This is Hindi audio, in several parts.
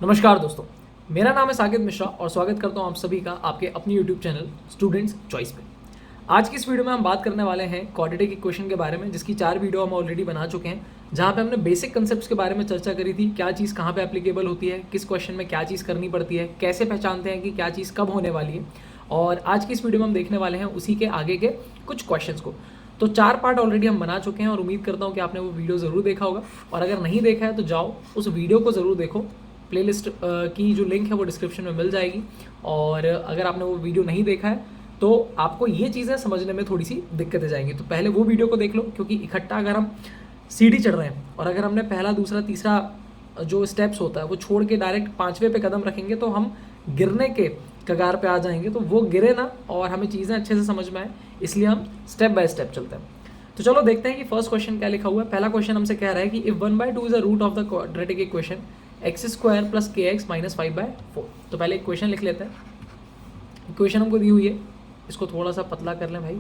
नमस्कार दोस्तों, मेरा नाम है साकेत मिश्रा और स्वागत करता हूं आप सभी का आपके अपने यूट्यूब चैनल स्टूडेंट्स चॉइस पे। आज की इस वीडियो में हम बात करने वाले हैं क्वाड्रेटिक इक्वेशन के बारे में, जिसकी 4 वीडियो हम ऑलरेडी बना चुके हैं, जहां पे हमने बेसिक कंसेप्ट्स के बारे में चर्चा करी थी। क्या चीज़ कहाँ पे एप्लीकेबल होती है, किस क्वेश्चन में क्या चीज़ करनी पड़ती है, कैसे पहचानते हैं कि क्या चीज़ कब होने वाली है। और आज की इस वीडियो में हम देखने वाले हैं उसी के आगे के कुछ क्वेश्चंस को। तो 4 पार्ट ऑलरेडी हम बना चुके हैं और उम्मीद करता हूँ कि आपने वो वीडियो ज़रूर देखा होगा, और अगर नहीं देखा है तो जाओ उस वीडियो को ज़रूर देखो। प्लेलिस्ट की जो लिंक है वो डिस्क्रिप्शन में मिल जाएगी। और अगर आपने वो वीडियो नहीं देखा है तो आपको ये चीज़ें समझने में थोड़ी सी दिक्कतें जाएंगी, तो पहले वो वीडियो को देख लो, क्योंकि इकट्ठा अगर हम सीढ़ी चढ़ रहे हैं और अगर हमने पहला दूसरा तीसरा जो स्टेप्स होता है वो छोड़ के डायरेक्ट 5वें पे कदम रखेंगे तो हम गिरने के कगार पे आ जाएंगे, तो वो गिरे ना और हमें चीज़ें अच्छे से समझ में आए, इसलिए हम स्टेप बाय स्टेप चलते हैं। तो चलो देखते हैं कि फर्स्ट क्वेश्चन क्या लिखा हुआ है। पहला क्वेश्चन हमसे कह रहा है कि if 1/2 is a root of the quadratic equation x² + kx - 5/4। तो पहले इक्वेशन लिख लेते हैं। इक्वेशन हमको दी हुई है, इसको थोड़ा सा पतला कर लें भाई।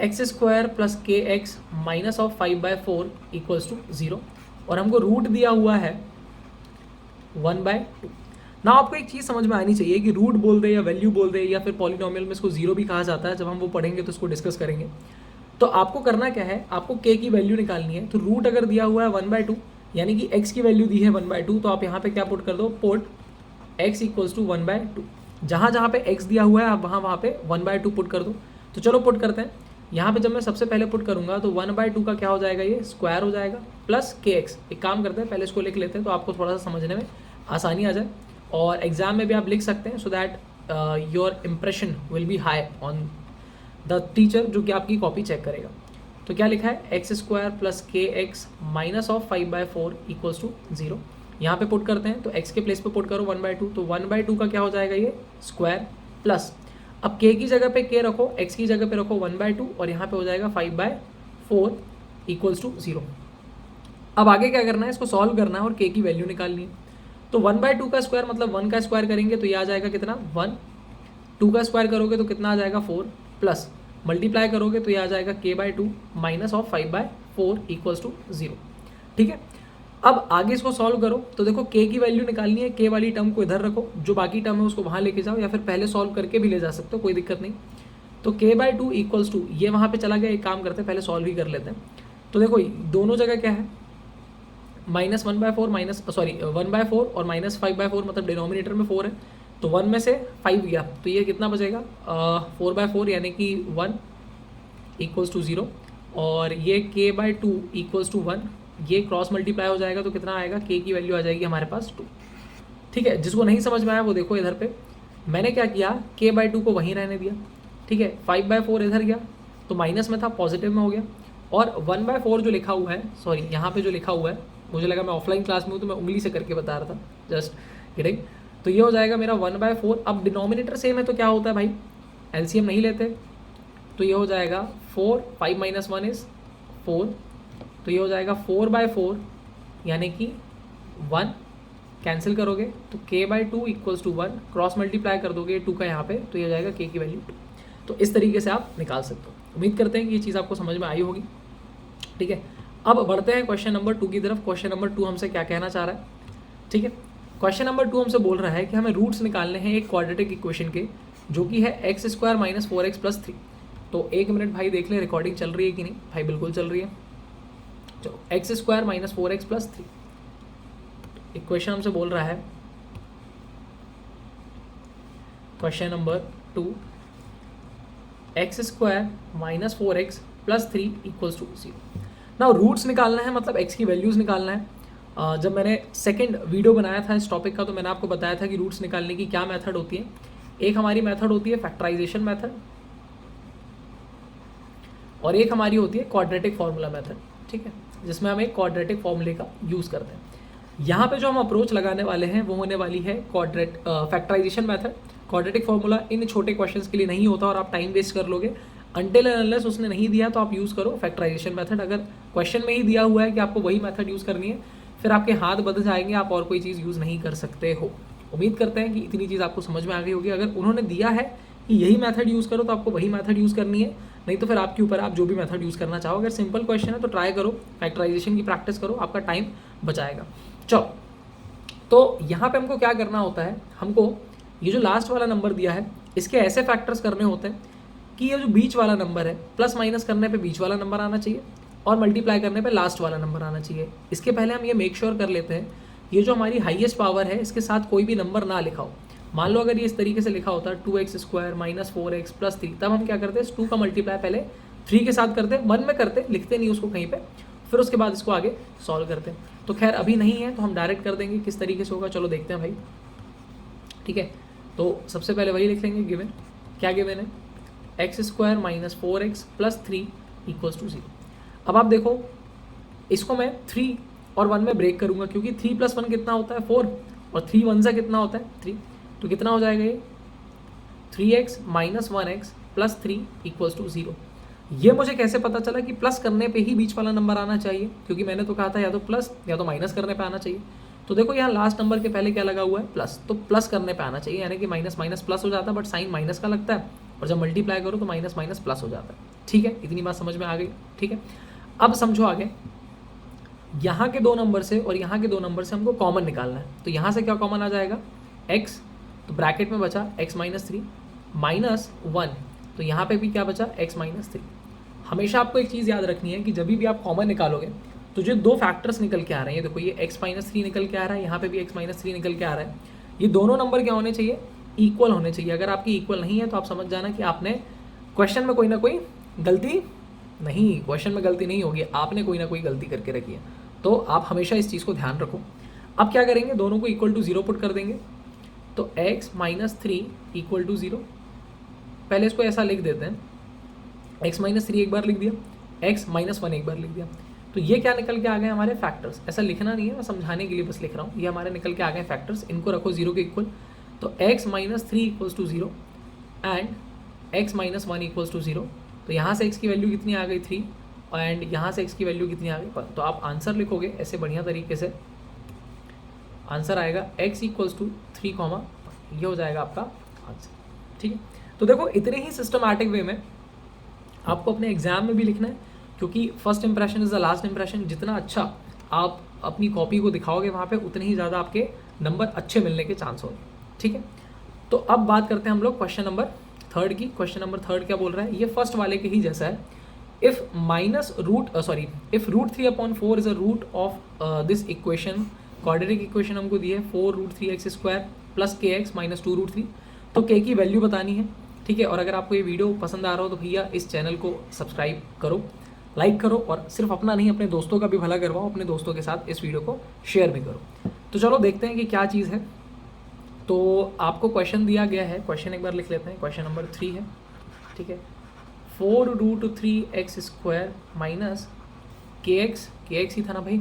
x² + kx - 5/4 = 0 और हमको रूट दिया हुआ है 1/2। ना आपको एक चीज़ समझ में आनी चाहिए कि रूट बोल दे या वैल्यू बोल दे या फिर पॉलिनोमियल में इसको जीरो भी कहा जाता है, जब हम वो पढ़ेंगे तो इसको डिस्कस करेंगे। तो आपको करना क्या है, आपको k की वैल्यू निकालनी है। तो रूट अगर दिया हुआ है 1/2 यानी कि x की वैल्यू दी है 1/2, तो आप यहाँ पे क्या पुट कर दो, पुट x = 1/2। जहाँ जहाँ पे x दिया हुआ है आप वहाँ पे 1/2 पुट कर दो। तो चलो पुट करते हैं। यहाँ पे जब मैं सबसे पहले पुट करूँगा तो 1/2 का क्या हो जाएगा, ये स्क्वायर हो जाएगा प्लस kx। एक काम करते हैं, पहले इसको लिख लेते हैं तो आपको थोड़ा सा समझने में आसानी आ जाए, और एग्जाम में भी आप लिख सकते हैं, so that your impression will be high on the teacher, जो कि आपकी कॉपी चेक करेगा। तो क्या लिखा है, x² + kx - 5/4 = 0। यहाँ पे पुट करते हैं तो x के प्लेस पे पुट करो 1/2, तो 1/2 का क्या हो जाएगा, ये स्क्वायर प्लस, अब k की जगह पे k रखो, x की जगह पे रखो 1/2 और यहाँ पे हो जाएगा 5/4 = 0। अब आगे क्या करना है, इसको सॉल्व करना है और k की वैल्यू निकालनी है। तो 1/2 का स्क्वायर मतलब 1 का स्क्वायर करेंगे तो ये आ जाएगा कितना, 1। 2 का स्क्वायर करोगे तो कितना आ जाएगा, 4, प्लस मल्टीप्लाई करोगे तो ये आ जाएगा k/2 - 5/4 = 0। ठीक है, अब आगे इसको सॉल्व करो तो देखो k की वैल्यू निकालनी है, k वाली टर्म को इधर रखो, जो बाकी टर्म है उसको वहाँ लेके जाओ, या फिर पहले सॉल्व करके भी ले जा सकते हो, कोई दिक्कत नहीं। तो k/2 = ये वहाँ पे चला गया। एक काम करते हैं, पहले सॉल्व ही कर लेते हैं। तो देखो दोनों जगह क्या है, -1/4 1/4 और -5/4, मतलब डिनोमिनेटर में 4 है तो 1 में से 5 गया तो ये कितना बचेगा, 4/4 यानी कि 1 = 0, और ये k/2 = 1, ये क्रॉस मल्टीप्लाई हो जाएगा तो कितना आएगा, k की वैल्यू आ जाएगी हमारे पास 2। ठीक है, जिसको नहीं समझ में आया वो देखो इधर पे मैंने क्या किया, k/2 को वहीं रहने दिया। ठीक है, 5/4 इधर गया तो माइनस में था, पॉजिटिव में हो गया, और 1/4 जो लिखा हुआ है, सॉरी यहाँ पे जो लिखा हुआ है, मुझे लगा मैं ऑफलाइन क्लास में हूँ तो मैं उंगली से करके बता रहा था, जस्ट किडिंग। तो ये हो जाएगा मेरा 1/4। अब डिनोमिनेटर सेम है तो क्या होता है भाई, एलसीएम नहीं लेते, तो ये हो जाएगा 4, 5 - 1 इज 4, तो ये हो जाएगा 4/4 यानी कि 1। कैंसिल करोगे तो k/2 = 1, क्रॉस मल्टीप्लाई कर दोगे 2 का यहाँ पे तो ये हो जाएगा k की वैल्यू 2। तो इस तरीके से आप निकाल सकते हो। उम्मीद करते हैं कि ये चीज़ आपको समझ में आई होगी। ठीक है, अब बढ़ते हैं क्वेश्चन नंबर 2 की तरफ। क्वेश्चन नंबर 2 हमसे क्या कहना चाह रहा है, ठीक है। क्वेश्चन नंबर 2 हमसे बोल रहा है कि हमें रूट्स निकालने हैं एक क्वाड्रेटिक इक्वेशन के, जो कि है x² - 4x + 3। तो एक मिनट भाई देख ले रिकॉर्डिंग चल रही है कि नहीं। भाई बिल्कुल चल रही है। चलो, x² - 4x + 3 इक्वेशन हमसे बोल रहा है। Question number 2, x² - 4x + 3 = 0। ना रूट्स निकालना है, मतलब x की वैल्यूज़ निकालना है। जब मैंने सेकंड वीडियो बनाया था इस टॉपिक का तो मैंने आपको बताया था कि रूट्स निकालने की क्या मेथड होती है। एक हमारी मेथड होती है फैक्टराइजेशन मेथड, और एक हमारी होती है क्वाड्रेटिक फार्मूला मेथड। ठीक है, जिसमें हम एक क्वाड्रेटिक फार्मूले का यूज़ करते हैं। यहाँ पे जो हम अप्रोच लगाने वाले हैं वो होने वाली है फैक्टराइजेशन मेथड। क्वाड्रेटिक फार्मूला इन छोटे क्वेश्चंस के लिए नहीं होता और आप टाइम वेस्ट कर लोगे। अनटिल एंड अनलेस उसने नहीं दिया तो आप यूज़ करो फैक्टराइजेशन मेथड। अगर क्वेश्चन में ही दिया हुआ है कि आपको वही मेथड यूज़ करनी है, फिर आपके हाथ बदल जाएंगे, आप और कोई चीज़ यूज़ नहीं कर सकते हो। उम्मीद करते हैं कि इतनी चीज़ आपको समझ में आ गई होगी। अगर उन्होंने दिया है कि यही मेथड यूज़ करो तो आपको वही मेथड यूज़ करनी है, नहीं तो फिर आपके ऊपर, आप जो भी मेथड यूज़ करना चाहो। अगर सिंपल क्वेश्चन है तो ट्राई करो, फैक्टराइजेशन की प्रैक्टिस करो, आपका टाइम बचाएगा। चलो तो यहाँ पे हमको क्या करना होता है, हमको ये जो लास्ट वाला नंबर दिया है इसके ऐसे फैक्टर्स करने होते हैं कि ये जो बीच वाला नंबर है प्लस माइनस करने पे बीच वाला नंबर आना चाहिए और मल्टीप्लाई करने पे लास्ट वाला नंबर आना चाहिए। इसके पहले हम ये मेक श्योर कर लेते हैं ये जो हमारी हाईएस्ट पावर है इसके साथ कोई भी नंबर ना लिखा हो। मान लो अगर ये इस तरीके से लिखा होता है 2x² माइनस 4x प्लस 3, तब हम क्या करते हैं 2 का मल्टीप्लाई पहले 3 के साथ करते, मन में करते, लिखते नहीं उसको कहीं पे, फिर उसके बाद इसको आगे सॉल्व करते हैं। तो खैर अभी नहीं है तो हम डायरेक्ट कर देंगे, किस तरीके से होगा चलो देखते हैं भाई। ठीक है, तो सबसे पहले वही लिख लेंगे गिवन, क्या गिवन है x² minus 4x plus 3 equals to 0। अब आप देखो इसको मैं 3 और 1 में ब्रेक करूंगा क्योंकि 3 + 1 कितना होता है 4 और 3 1 से कितना होता है 3, तो कितना हो जाएगा ये 3x minus 1x plus 3 equals to 0। ये मुझे कैसे पता चला कि प्लस करने पे ही बीच वाला नंबर आना चाहिए, क्योंकि मैंने तो कहा था या तो प्लस या तो माइनस करने पे आना चाहिए। तो देखो यहाँ लास्ट नंबर के पहले क्या लगा हुआ है प्लस, तो प्लस करने पे आना चाहिए, यानी कि माइनस माइनस प्लस हो जाता है, बट साइन माइनस का लगता है और जब मल्टीप्लाई करो तो माइनस माइनस प्लस हो जाता है। ठीक है, इतनी बात समझ में आ गई। ठीक है, अब समझो आगे, यहाँ के 2 नंबर से और यहाँ के 2 नंबर से हमको कॉमन निकालना है। तो यहाँ से क्या कॉमन आ जाएगा x, तो ब्रैकेट में बचा x माइनस 3 माइनस 1, तो यहाँ पे भी क्या बचा x माइनस 3। हमेशा आपको एक चीज़ याद रखनी है कि जब भी आप कॉमन निकालोगे तो जो 2 फैक्टर्स निकल के आ रहे हैं, देखो ये x माइनस 3 निकल के आ रहा है, यहाँ पे भी x माइनस 3 निकल के आ रहा है, ये दोनों नंबर क्या होने चाहिए इक्वल होने चाहिए। अगर आपकी इक्वल नहीं है तो आप समझ जाना कि आपने क्वेश्चन में कोई ना कोई गलती नहीं, क्वेश्चन में गलती नहीं होगी, आपने कोई ना कोई गलती करके रखी है। तो आप हमेशा इस चीज़ को ध्यान रखो। अब क्या करेंगे, दोनों को इक्वल टू 0 पुट कर देंगे, तो x माइनस 3 इक्वल टू 0। पहले इसको ऐसा लिख देते हैं, x माइनस 3 एक बार लिख दिया, x माइनस 1 एक बार लिख दिया, तो ये क्या निकल के आ गए हमारे फैक्टर्स। ऐसा लिखना नहीं है, मैं समझाने के लिए बस लिख रहा हूँ, ये हमारे निकल के आ गए फैक्टर्स, इनको रखो 0 के इक्वल। तो x minus 3 equals to 0 and x minus 1 equals to 0। तो यहाँ से x की वैल्यू कितनी आ गई 3 एंड यहाँ से x की वैल्यू कितनी आ गई 1। तो आप आंसर लिखोगे ऐसे बढ़िया तरीके से, आंसर आएगा x इक्वल्स टू 3, ये हो जाएगा आपका आंसर। ठीक है, तो देखो इतने ही सिस्टमैटिक वे में आपको अपने एग्जाम में भी लिखना है, क्योंकि first impression is the last impression. जितना अच्छा आप अपनी कॉपी को दिखाओगे वहाँ पे उतने ही ज़्यादा आपके नंबर अच्छे मिलने के चांस होंगे। ठीक है, तो अब बात करते हैं हम लोग क्वेश्चन नंबर 3 की। क्वेश्चन नंबर 3 क्या बोल रहा है, ये फर्स्ट वाले के ही जैसा है। If root 3/4 is a root of this equation, quadratic equation हमको दी है 4√3x² प्लस kx माइनस 2√3, तो k की वैल्यू बतानी है। ठीक है, और अगर आपको ये वीडियो पसंद आ रहा हो तो भैया इस चैनल को सब्सक्राइब करो, लाइक करो, और सिर्फ अपना नहीं अपने दोस्तों का भी भला करवाओ, अपने दोस्तों के साथ इस वीडियो को शेयर भी करो। तो चलो देखते हैं कि क्या चीज़ है। तो आपको क्वेश्चन दिया गया है, क्वेश्चन एक बार लिख लेते हैं, क्वेश्चन नंबर 3 है। ठीक है, 4√3x² माइनस kx ही था ना भाई,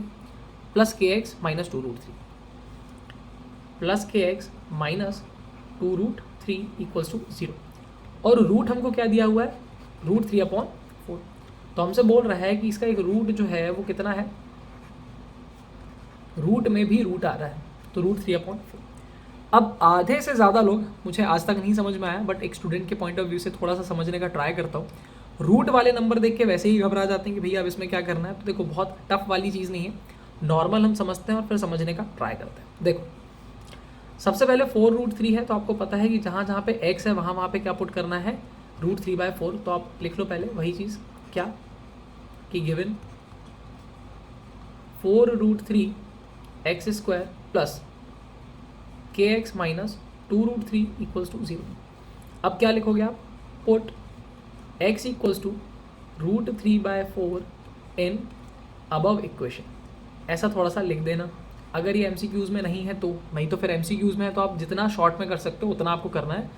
plus kx minus 2√3 plus kx minus 2√3 equals to 0। और रूट हमको क्या दिया हुआ है √3/4, तो हमसे बोल रहा है कि इसका एक रूट जो है वो कितना है, रूट में भी रूट आ रहा है, तो √3/4। अब आधे से ज़्यादा लोग, मुझे आज तक नहीं समझ में आया, बट एक स्टूडेंट के पॉइंट ऑफ व्यू से थोड़ा सा समझने का ट्राई करता हूँ, रूट वाले नंबर देख के वैसे ही घबरा जाते हैं कि भैया अब इसमें क्या करना है। तो देखो बहुत टफ वाली चीज़ नहीं है, नॉर्मल हम समझते हैं और फिर समझने का ट्राई करते हैं। देखो सबसे पहले 4√3 है, तो आपको पता है कि जहाँ जहाँ पे x है वहाँ पे क्या पुट करना है √3/4। तो आप लिख लो पहले वही चीज़, क्या कि given 4√3x² plus kx minus 2√3 equals to 0। अब क्या लिखोगे आप, put x equals to √3/4 in above equation. ऐसा थोड़ा सा लिख देना, अगर ये MCQs में नहीं है तो, नहीं तो फिर MCQs में है तो आप जितना शॉर्ट में कर सकते हो उतना आपको करना है,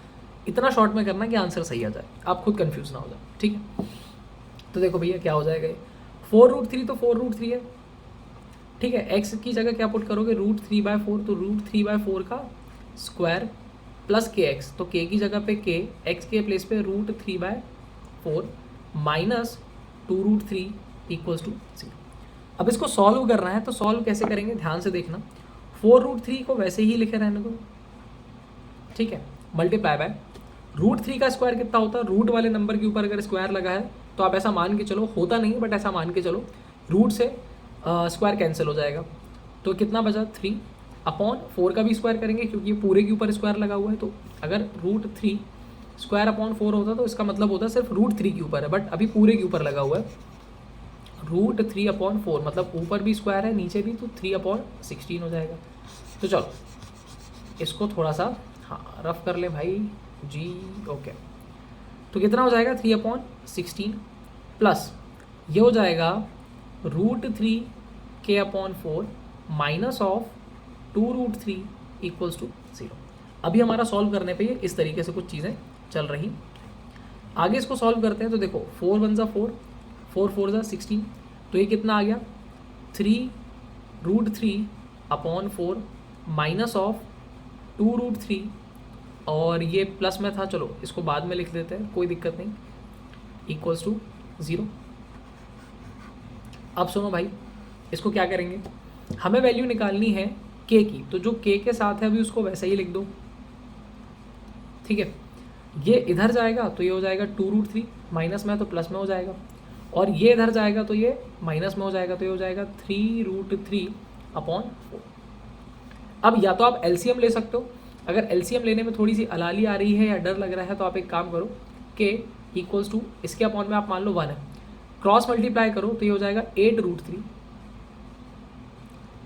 इतना शॉर्ट में करना है कि आंसर सही आ जाए, आप खुद कंफ्यूज ना हो जाए। ठीक है, तो देखो भैया क्या हो जाएगा, 4√3 तो 4√3 है। ठीक है, x की जगह क्या पुट करोगे √3/4, तो √3/4 का स्क्वायर प्लस kx, तो k की जगह पे k, x के प्लेस पे √3/4 माइनस 2√3 इक्वल्स टू 0। अब इसको सॉल्व करना है, तो सॉल्व कैसे करेंगे ध्यान से देखना। 4√3 को वैसे ही लिखे रहने दो, ठीक है, मल्टीप्लाई बाय √3 का स्क्वायर कितना होता है, रूट वाले नंबर के ऊपर अगर स्क्वायर लगा है तो आप ऐसा मान के चलो, होता नहीं बट ऐसा मान के चलो, रूट से स्क्वायर कैंसिल हो जाएगा, तो कितना बचा 3 अपॉन 4 का भी स्क्वायर करेंगे क्योंकि ये पूरे के ऊपर स्क्वायर लगा हुआ है। तो अगर √3 स्क्वायर अपॉन 4 होता तो इसका मतलब होता सिर्फ √3 के ऊपर है, बट अभी पूरे के ऊपर लगा हुआ है। √3 अपॉन 4 मतलब ऊपर भी स्क्वायर है नीचे भी, तो 3/16 हो जाएगा। तो चलो इसको थोड़ा सा हाँ रफ कर ले भाई जी। ओके, तो कितना हो जाएगा 3/16 प्लस ये हो जाएगा √3k/4 minus of 2√3 equals to 0। अभी हमारा सॉल्व करने पे ये इस तरीके से कुछ चीज़ें चल रही। आगे इसको सॉल्व करते हैं तो देखो 4 1 ज़ा 4, 4 4 ज़ा 16, तो ये कितना आ गया 3√3/4 माइनस ऑफ 2√3, और ये प्लस में था, चलो इसको बाद में लिख देते हैं कोई दिक्कत नहीं, इक्वल्स टू 0। अब सुनो भाई, इसको क्या करेंगे, हमें वैल्यू निकालनी है k की, तो जो k के साथ है अभी उसको वैसे ही लिख दो, ठीक है। ये इधर जाएगा तो ये हो जाएगा 2√3, माइनस में तो प्लस में हो जाएगा, और ये इधर जाएगा तो ये माइनस में हो जाएगा, तो ये हो जाएगा 3√3/4। अब या तो आप एलसीएम ले सकते हो, अगर एलसीएम लेने में थोड़ी सी अलाली आ रही है या डर लग रहा है तो आप एक काम करो, k इक्वल्स टू इसके अपॉन में आप मान लो 1 है, क्रॉस मल्टीप्लाई करो तो ये हो जाएगा 8√3,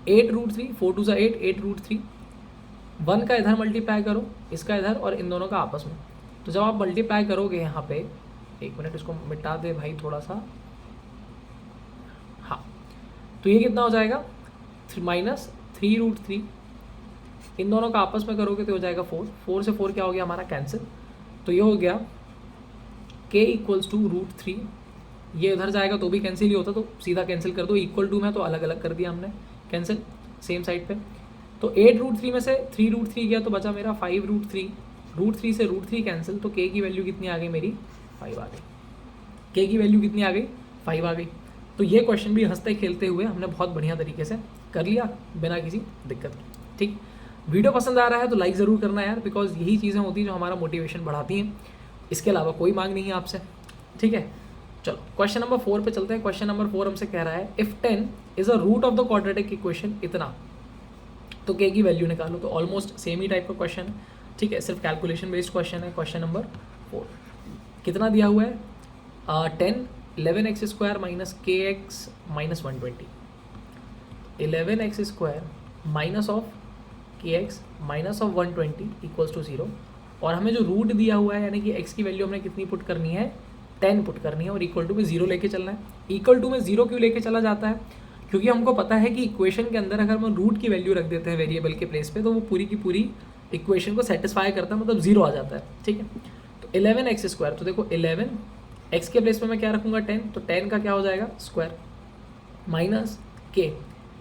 8√3, 4 2 8, 8√3, 1 का इधर मल्टीप्लाई करो इसका इधर और इन दोनों का आपस में, तो जब आप मल्टीप्लाई करोगे यहाँ पे, एक मिनट इसको मिटा दे भाई थोड़ा सा, हाँ, तो ये कितना हो जाएगा माइनस 3√3, इन दोनों का आपस में करोगे तो हो जाएगा 4, 4 से 4 क्या हो गया हमारा कैंसिल, तो ये हो गया k इक्वल्स टू √3, ये उधर जाएगा तो भी कैंसिल ही होता, तो सीधा कैंसिल कर दो, इक्वल टू में तो अलग अलग कर दिया हमने कैंसिल सेम साइड पे। तो 8√3 में से 3√3 गया तो बचा मेरा 5√3, √3 से √3 कैंसिल, तो k की वैल्यू कितनी आ गई मेरी 5 आ गई, k की वैल्यू कितनी आ गई 5 आ गई। तो ये क्वेश्चन भी हंसते खेलते हुए हमने बहुत बढ़िया तरीके से कर लिया बिना किसी दिक्कत के, ठीक। वीडियो पसंद आ रहा है तो लाइक ज़रूर करना यार, बिकॉज यही चीज़ें होती हैं जो हमारा मोटिवेशन बढ़ाती हैं, इसके अलावा कोई मांग नहीं है आपसे, ठीक है। चलो क्वेश्चन नंबर 4 पे चलते हैं। क्वेश्चन नंबर 4 हमसे कह रहा है if 10 is a root of the quadratic equation इतना, तो k की वैल्यू निकालो। तो ऑलमोस्ट सेम ही टाइप का क्वेश्चन है, ठीक है, सिर्फ कैलकुलेशन बेस्ड क्वेश्चन है। क्वेश्चन नंबर 4 कितना दिया हुआ है 10 11x² minus kx minus 120, 11x² minus of kx minus of 120 equals to 0, और हमें जो रूट दिया हुआ है यानी कि x की वैल्यू हमने कितनी पुट करनी है 10 पुट करनी है, और इक्वल टू में 0 लेके चलना है। इक्वल टू में 0 क्यों लेके चला जाता है, क्योंकि हमको पता है कि इक्वेशन के अंदर अगर हम रूट की वैल्यू रख देते हैं वेरिएबल के प्लेस पे तो वो पूरी की पूरी इक्वेशन को सेटिस्फाई करता है, मतलब 0 आ जाता है, ठीक है। तो 11x², तो देखो 11 x के प्लेस पे मैं क्या रखूँगा 10, तो 10 का क्या हो जाएगा स्क्वायर, माइनस k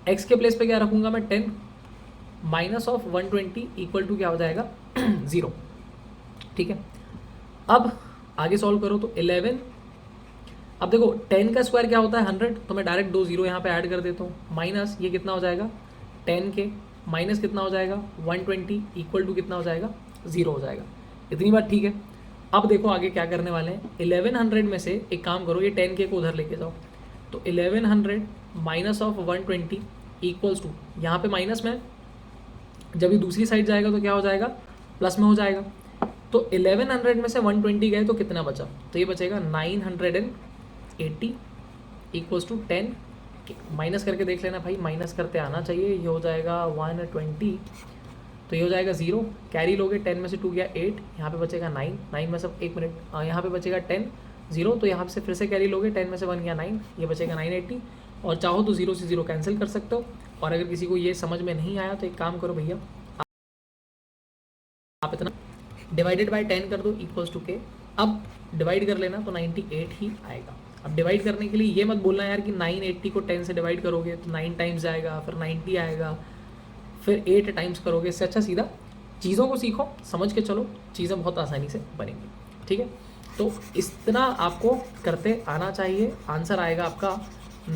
x के प्लेस पे क्या रखूँगा मैं 10 माइनस ऑफ 120 इक्वल टू क्या हो जाएगा 0, ठीक है। अब आगे सॉल्व करो तो 11, अब देखो 10 का स्क्वायर क्या होता है 100, तो मैं डायरेक्ट 2 0 यहाँ पे ऐड कर देता हूँ, माइनस ये कितना हो जाएगा 10k माइनस कितना हो जाएगा 120 इक्वल टू कितना हो जाएगा 0 हो जाएगा। इतनी बात ठीक है। अब देखो आगे क्या करने वाले हैं, 1100 में से एक काम करो, ये 10k को उधर लेके जाओ, तो 1100 माइनस ऑफ 120 इक्वल्स टू, यहाँ पे माइनस में, जब ये दूसरी साइड जाएगा तो क्या हो जाएगा प्लस में हो जाएगा। तो 1100 में से 120 गए तो कितना बचा, तो ये बचेगा 980 इक्वल्स टू 10, माइनस करके देख लेना भाई, माइनस करते आना चाहिए, ये हो जाएगा 120, तो ये हो जाएगा 0, कैरी लोगे 10 में से 2 गया 8, यहाँ पे बचेगा 9, 9 में से एक मिनट यहाँ पे बचेगा 10 0, तो यहाँ से फिर से कैरी लोगे 10 में से 1 गया 9, ये बचेगा 980, और चाहो तो 0 से 0 कैंसिल कर सकते हो। और अगर किसी को ये समझ में नहीं आया तो एक काम करो भैया, आप इतना डिवाइडेड बाय 10 कर दो इक्वल्स टू k, अब डिवाइड कर लेना तो 98 ही आएगा। अब डिवाइड करने के लिए ये मत बोलना यार कि 980 को 10 से डिवाइड करोगे तो 9 टाइम्स जाएगा, फिर 90 आएगा, फिर 8 टाइम्स करोगे, इससे अच्छा सीधा चीज़ों को सीखो, समझ के चलो, चीज़ें बहुत आसानी से बनेंगी, ठीक है। तो इतना आपको करते आना चाहिए, आंसर आएगा आपका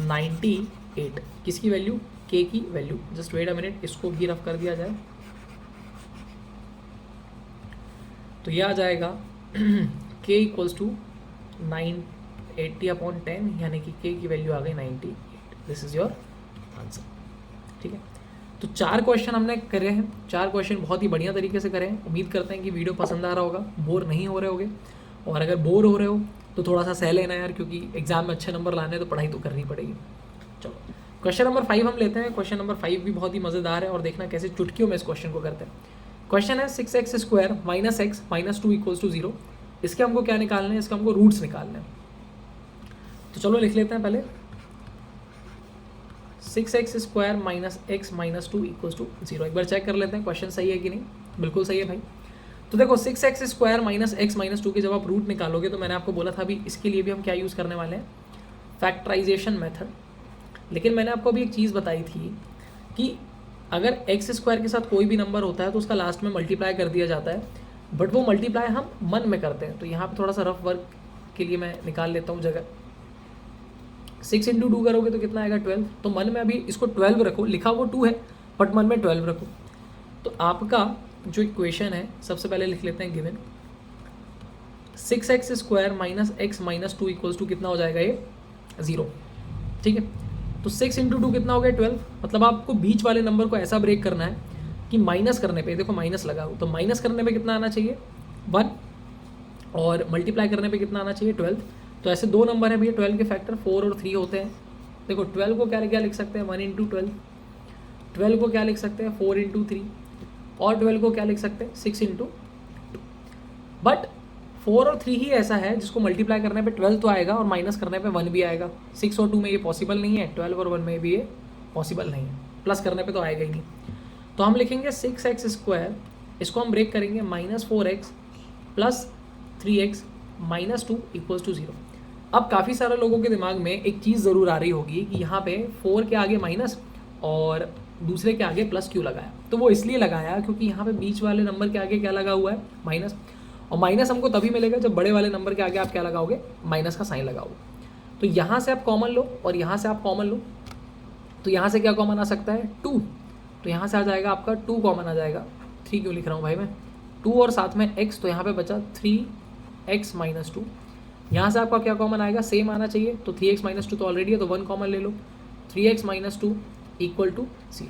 98, किसकी वैल्यू k की value. Just wait a minute, इसको भी रफ कर दिया जाए तो ये आ जाएगा k इक्वल्स टू 980/10, यानी कि k की वैल्यू आ गई 98। दिस इज योर आंसर, ठीक है। तो 4 क्वेश्चन हमने करे हैं, 4 क्वेश्चन बहुत ही बढ़िया तरीके से करे हैं। उम्मीद करते हैं कि वीडियो पसंद आ रहा होगा, बोर नहीं हो रहे होगे, और अगर बोर हो रहे हो तो थोड़ा सा सह लेना यार, क्योंकि एग्जाम में अच्छे नंबर लाने हैं तो पढ़ाई तो करनी पड़ेगी। चलो क्वेश्चन नंबर 5 हम लेते हैं। क्वेश्चन नंबर 5 भी बहुत ही मज़ेदार है और देखना कैसे चुटकियों में इस क्वेश्चन को करते हैं। क्वेश्चन है 6x² - x - 2 = 0। इसके हमको क्या निकालने हैं, इसके हमको रूट्स निकालने हैं। तो चलो लिख लेते हैं पहले 6x² - x - 2 = 0। एक बार चेक कर लेते हैं क्वेश्चन सही है कि नहीं। बिल्कुल सही है भाई। तो देखो 6x² - x - 2 के जब आप रूट निकालोगे तो मैंने आपको बोला था अभी इसके लिए भी हम क्या यूज़ करने वाले हैं, फैक्टराइजेशन मेथड। लेकिन मैंने आपको अभी एक चीज़ बताई थी कि अगर x² के साथ कोई भी नंबर होता है तो उसका लास्ट में मल्टीप्लाई कर दिया जाता है, बट वो मल्टीप्लाई हम मन में करते हैं। तो यहाँ पे थोड़ा सा रफ वर्क के लिए मैं निकाल लेता हूँ जगह। 6 × 2 करोगे तो कितना आएगा 12। तो मन में अभी इसको 12 रखो, लिखा वो 2 है बट मन में 12 रखो। तो आपका जो इक्वेशन है सबसे पहले लिख लेते हैं गिवन 6x² - x - 2 = कितना हो जाएगा ये 0। ठीक है, तो 6 × 2 कितना हो गया 12। मतलब आपको बीच वाले नंबर को ऐसा ब्रेक करना है कि माइनस करने पे, देखो माइनस लगा हो तो माइनस करने पे कितना आना चाहिए 1, और मल्टीप्लाई करने पे कितना आना चाहिए 12। तो ऐसे दो नंबर है भैया 12 के फैक्टर 4 और 3 होते हैं। देखो 12 को क्या लिख सकते हैं 1 × 12, 12 को क्या लिख सकते हैं 4 × 3, और 12 को क्या लिख सकते हैं 6 × 2। बट 4 और 3 ही ऐसा है जिसको मल्टीप्लाई करने पे 12 तो आएगा और माइनस करने पे 1 भी आएगा। 6 और 2 में ये पॉसिबल नहीं है, 12 और 1 में भी ये पॉसिबल नहीं है, प्लस करने पे तो आएगा ही नहीं। तो हम लिखेंगे 6x², इसको हम ब्रेक करेंगे -4x + 3x - 2 = 0। अब काफ़ी सारे लोगों के दिमाग में एक चीज़ ज़रूर आ रही होगी कि यहाँ पे 4 के आगे माइनस और दूसरे के आगे प्लस क्यों लगाया। तो वो इसलिए लगाया क्योंकि यहाँ पे बीच वाले नंबर के आगे क्या लगा हुआ है माइनस, और माइनस हमको तभी मिलेगा जब बड़े वाले नंबर के आगे आप क्या लगाओगे माइनस का साइन लगाओगे। तो यहाँ से आप कॉमन लो और यहाँ से आप कॉमन लो, तो यहाँ से क्या कॉमन आ सकता है 2। तो यहाँ से आ जाएगा आपका 2 कॉमन आ जाएगा। 3 क्यों लिख रहा हूँ भाई मैं, 2 और साथ में x, तो यहाँ पे बचा 3x - 2। यहाँ से आपका क्या कॉमन आएगा, सेम आना चाहिए। तो 3x - 2 तो ऑलरेडी है तो 1 कॉमन ले लो, 3x - 2 = 0।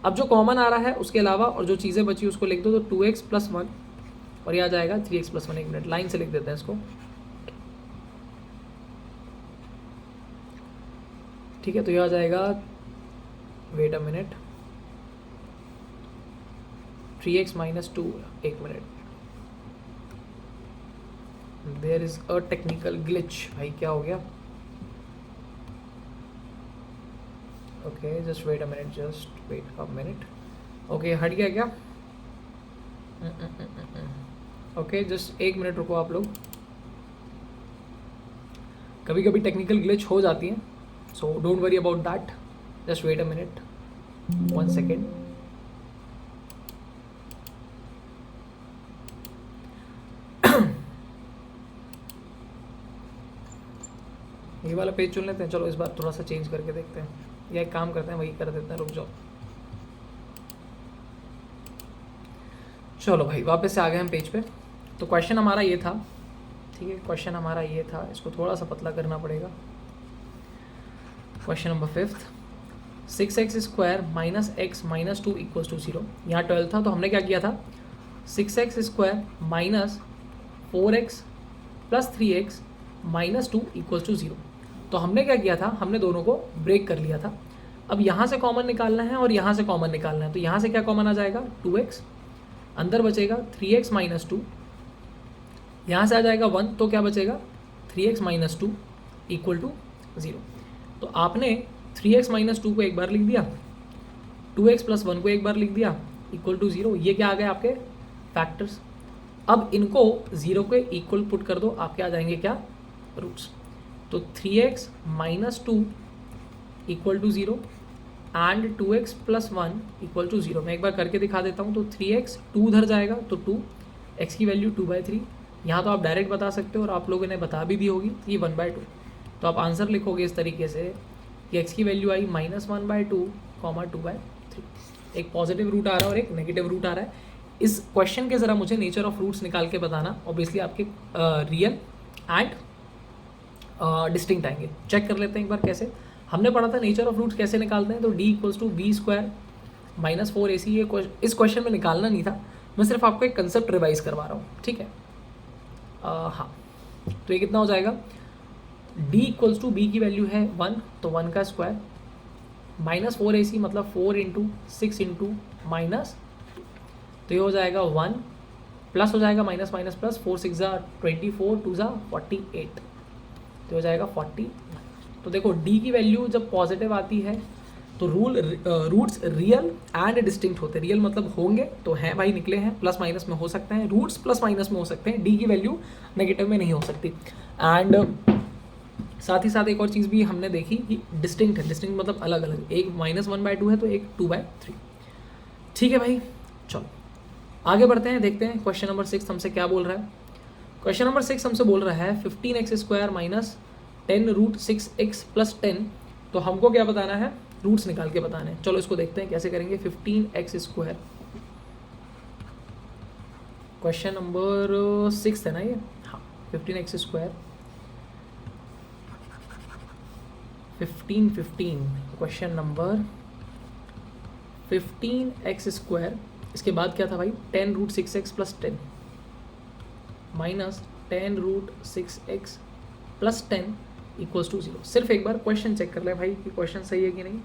अब जो कॉमन आ रहा है उसके अलावा और जो चीज़ें बची उसको लिख दो, तो 2x + 1 और ये आ जाएगा 3x + 1। 1 मिनट लाइन से लिख देते हैं इसको। ठीक है, तो ये आ जाएगा, wait a minute, 3x - 2, 1 minute, there is a technical glitch. भाई क्या हो गया, okay just wait a minute, just wait a minute. Okay हट गया क्या, ओके जस्ट 1 मिनट रुको आप लोग, कभी कभी टेक्निकल ग्लिच हो जाती है, so don't worry about that, just wait a minute, 1 second. ये वाला पेज चुन लेते हैं, चलो इस बार थोड़ा सा चेंज करके देखते हैं, या एक काम करते हैं वही कर देते हैं, रुक जाओ। चलो भाई वापस से आ गए हम पेज पे। तो क्वेश्चन हमारा ये था, ठीक है, क्वेश्चन हमारा ये था, इसको थोड़ा सा पतला करना पड़ेगा। Question number 5, 6x² - x - 2 = 0। यहाँ 12 था तो हमने क्या किया था, 6x² - 4x + 3x - 2 = 0। तो हमने क्या किया था, हमने दोनों को ब्रेक कर लिया था। अब यहाँ से कॉमन निकालना है और यहाँ से कॉमन निकालना है। तो यहाँ से क्या कॉमन आ जाएगा 2x, अंदर बचेगा 3x - 2, यहाँ से आ जाएगा 1, तो क्या बचेगा 3x - 2 = 0। तो आपने 3x - 2 को एक बार लिख दिया, 2x + 1 को एक बार लिख दिया = 0। ये क्या आ गए आपके फैक्टर्स। अब इनको 0 के इक्वल पुट कर दो, आपके आ जाएंगे क्या रूट्स। तो 3x - 2 = 0 एंड 2x + 1 = 0। मैं एक बार करके दिखा देता हूँ। तो 3x 2 उधर जाएगा तो 2, x की वैल्यू 2/3। यहाँ तो आप डायरेक्ट बता सकते हो और आप लोगों ने बता भी होगी ये 1/2। तो आप आंसर लिखोगे इस तरीके से कि x की वैल्यू आई -1/2, 2/3। एक पॉजिटिव रूट आ रहा है और एक नेगेटिव रूट आ रहा है। इस क्वेश्चन के ज़रा मुझे नेचर ऑफ रूट्स निकाल के बताना, ऑब्वियसली आपके रियल एंड डिस्टिंक्ट आएंगे। चेक कर लेते हैं एक बार कैसे। हमने पढ़ा था नेचर ऑफ रूट्स कैसे निकालते हैं। तो d = b² -4ac ये इस क्वेश्चन में निकालना नहीं था, मैं सिर्फ आपको एक कंसेप्ट रिवाइज करवा रहा हूँ, ठीक है। हाँ, तो ये कितना हो जाएगा, d इक्वल्स टू बी की वैल्यू है 1, तो 1 का स्क्वायर, -4ac मतलब 4 इंटू 6 इंटू माइनस, तो ये हो जाएगा 1, प्लस हो जाएगा माइनस माइनस प्लस, 4 6 ज़ा 24, 2 ज़ा 48, तो हो जाएगा 40। तो देखो d की वैल्यू जब पॉजिटिव आती है तो रूट्स रियल एंड डिस्टिंक्ट होते हैं। रियल मतलब होंगे तो हैं भाई, निकले हैं, प्लस माइनस में हो सकते हैं, रूट्स प्लस माइनस में हो सकते हैं, d की वैल्यू नेगेटिव में नहीं हो सकती। एंड साथ ही साथ एक और चीज़ भी हमने देखी कि डिस्टिंक्ट है, डिस्टिंक्ट मतलब अलग अलग, एक -1/2 है तो एक 2/3। ठीक है भाई, चलो आगे बढ़ते हैं, देखते हैं क्वेश्चन नंबर 6 हमसे क्या बोल रहा है। क्वेश्चन नंबर 6 हमसे बोल रहा है 15x² माइनस 10√6x प्लस 10, तो हमको क्या बताना है, रूट्स निकाल के बताना है। चलो इसको देखते हैं कैसे करेंगे। 15x², क्वेश्चन नंबर 6 है ना ये, हाँ 15x², 15 क्वेश्चन नंबर 15x², इसके बाद क्या था भाई, 10√6x plus 10 minus 10√6x plus 10 equals to 0। सिर्फ एक बार क्वेश्चन चेक कर ले भाई कि क्वेश्चन सही है कि नहीं।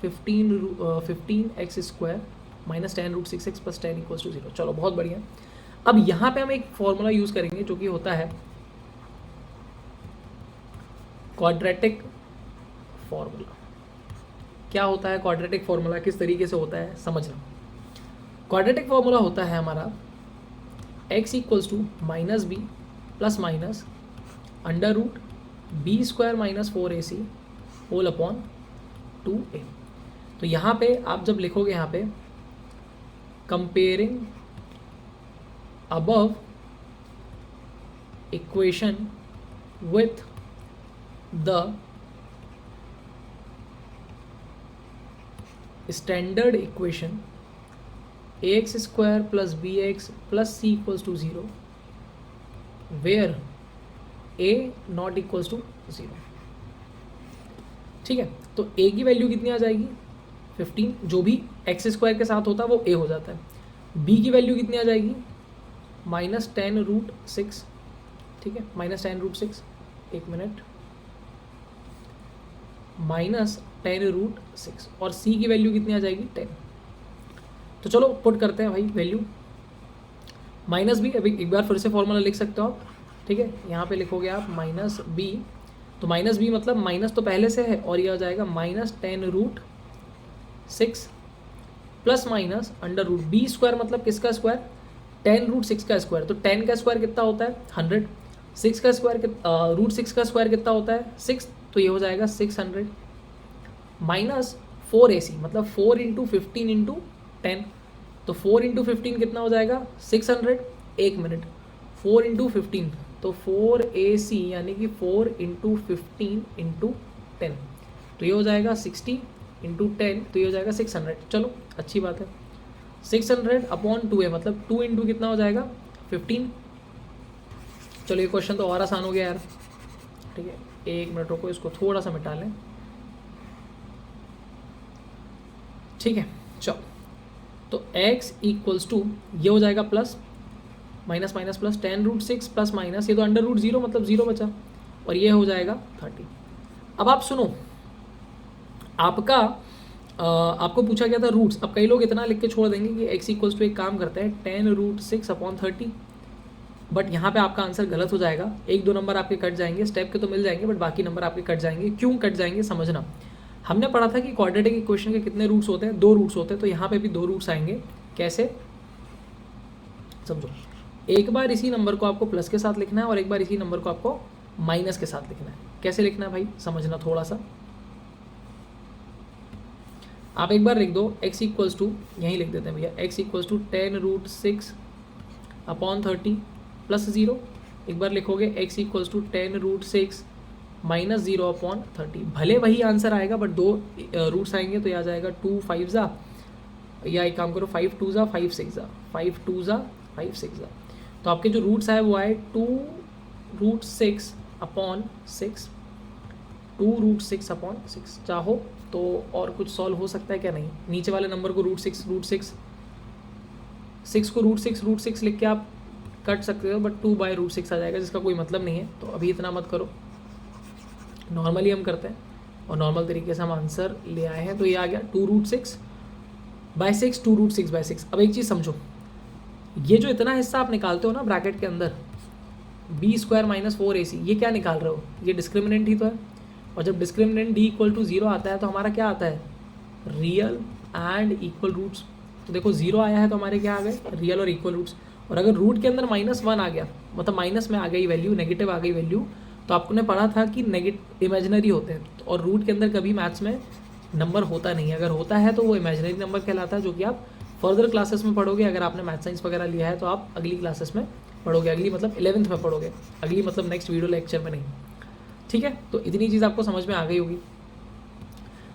15x² minus 10√6x plus 10 equals to 0। चलो बहुत बढ़िया। अब यहाँ पे हम एक फॉर्मूला यूज़ करेंगे जो कि होता है क्वाड्रेटिक फॉर्मूला। क्या होता है क्वाड्रेटिक फॉर्मूला, किस तरीके से होता है समझना। क्वाड्रेटिक फॉर्मूला होता है हमारा x equals to minus B plus minus under root b² minus 4ac whole upon 2a। तो यहाँ पे आप जब लिखोगे, यहाँ पे comparing above equation with the standard equation ax² plus bx plus c equals to 0 where a not equals to 0। ठीक है, तो a की वैल्यू कितनी आ जाएगी 15, जो भी x² के साथ होता है वो a हो जाता है। b की वैल्यू कितनी आ जाएगी -10√6, ठीक है, -10√6, एक मिनट, -10√6, और c की वैल्यू कितनी आ जाएगी 10। तो चलो पुट करते हैं भाई वैल्यू। माइनस बी, अभी एक बार फिर से फॉर्मूला लिख सकते हो आप, ठीक है, यहाँ पे लिखोगे आप माइनस बी, तो माइनस बी मतलब माइनस तो पहले से है और ये आ जाएगा -10√6 plus minus under root b² मतलब किसका स्क्वायर, 10√6 का स्क्वायर। तो 10 का स्क्वायर कितना होता है 100, 6 का स्क्वायर √6 का स्क्वायर कितना होता है 6, तो ये हो जाएगा 600 माइनस 4ac मतलब 4 इंटू 15 इंटू 10, तो 4 इंटू 15 कितना हो जाएगा 600, एक मिनट, 4 इंटू 15 तो 4ac यानी कि 4 इंटू 15 इंटू 10, तो ये हो जाएगा 60 इंटू 10, तो ये हो जाएगा 600। चलो अच्छी बात है, 600 अपॉन 2a मतलब 2 इंटू कितना हो जाएगा 15। चलो ये क्वेश्चन तो और आसान हो गया यार, ठीक है, एक मिनट रुको, इसको थोड़ा सा मिटा लें, ठीक है। चलो तो x इक्वल्स टू ये हो जाएगा plus minus minus plus 10√6 plus minus, ये तो अंडर रूट 0 मतलब 0 बचा, और ये हो जाएगा 30। अब आप सुनो, आपको पूछा गया था रूट्स। अब कई लोग इतना लिख के छोड़ देंगे कि x इक्वल्स टू एक काम करता है 10√6 अपॉन 30, बट यहाँ पे आपका आंसर गलत हो जाएगा। 1-2 नंबर आपके कट जाएंगे, स्टेप के तो मिल जाएंगे बट बाकी नंबर आपके कट जाएंगे। क्यों कट जाएंगे समझना। हमने पढ़ा था कि क्वाड्रेटिक इक्वेशन के कितने रूट्स होते हैं, 2 रूट्स होते हैं, तो यहाँ पे भी 2 रूट्स आएंगे। कैसे समझो, एक बार इसी नंबर को आपको प्लस के साथ लिखना है और एक बार इसी नंबर को आपको माइनस के साथ लिखना है। कैसे लिखना है भाई समझना थोड़ा सा। आप एक बार लिख दो x इक्वल्स टू, यहीं लिख देते हैं भैया, x equals to 10√6 upon 30 plus 0। एक बार लिखोगे x equals to 10√6 minus 0 upon 30, भले वही आंसर आएगा बट 2 रूट्स आएंगे, तो ये आ जाएगा 2 5 ज़ा, या एक काम करो 5 2 ज़ा 5 6 ज़ा, 5 2 ज़ा 5 6 ज़ा, तो आपके जो रूट्स आए वो आए 2√6 अपॉन 6, 2√6 अपॉन 6, चाहो तो और कुछ सॉल्व हो सकता है क्या? नहीं। नीचे वाले नंबर को रूट सिक्स को रूट सिक्स लिख के आप कट सकते हो, बट 2/√6 आ जाएगा, जिसका कोई मतलब नहीं है। तो अभी इतना मत करो, नॉर्मली हम करते हैं और नॉर्मल तरीके से हम आंसर ले आए हैं। तो ये आ गया 2√6/6, 2√6/6। अब एक चीज़ समझो, ये जो इतना हिस्सा आप निकालते हो ना ब्रैकेट के अंदर, b² - 4ac, ये क्या निकाल रहे हो? ये डिस्क्रिमिनेंट ही तो है। और जब डिस्क्रिमिनेंट d = 0 आता है तो हमारा क्या आता है? Real and equal roots. तो देखो 0 आया है तो हमारे क्या आ गए? रियल और इक्वल रूट्स। और अगर रूट के अंदर -1 आ गया, मतलब माइनस में आ गई वैल्यू, नेगेटिव आ गई वैल्यू, तो आपने पढ़ा था कि इमेजिनरी होते हैं, और रूट के अंदर कभी मैथ्स में नंबर होता नहीं है। अगर होता है तो वो इमेजिनरी नंबर कहलाता है, जो कि आप फर्दर क्लासेस में पढ़ोगे। अगर आपने मैथ साइंस वगैरह लिया है तो आप अगली क्लासेस में पढ़ोगे, अगली मतलब 11th में पढ़ोगे, अगली मतलब नेक्स्ट वीडियो लेक्चर में नहीं। ठीक है, तो इतनी चीज़ आपको समझ में आ गई होगी।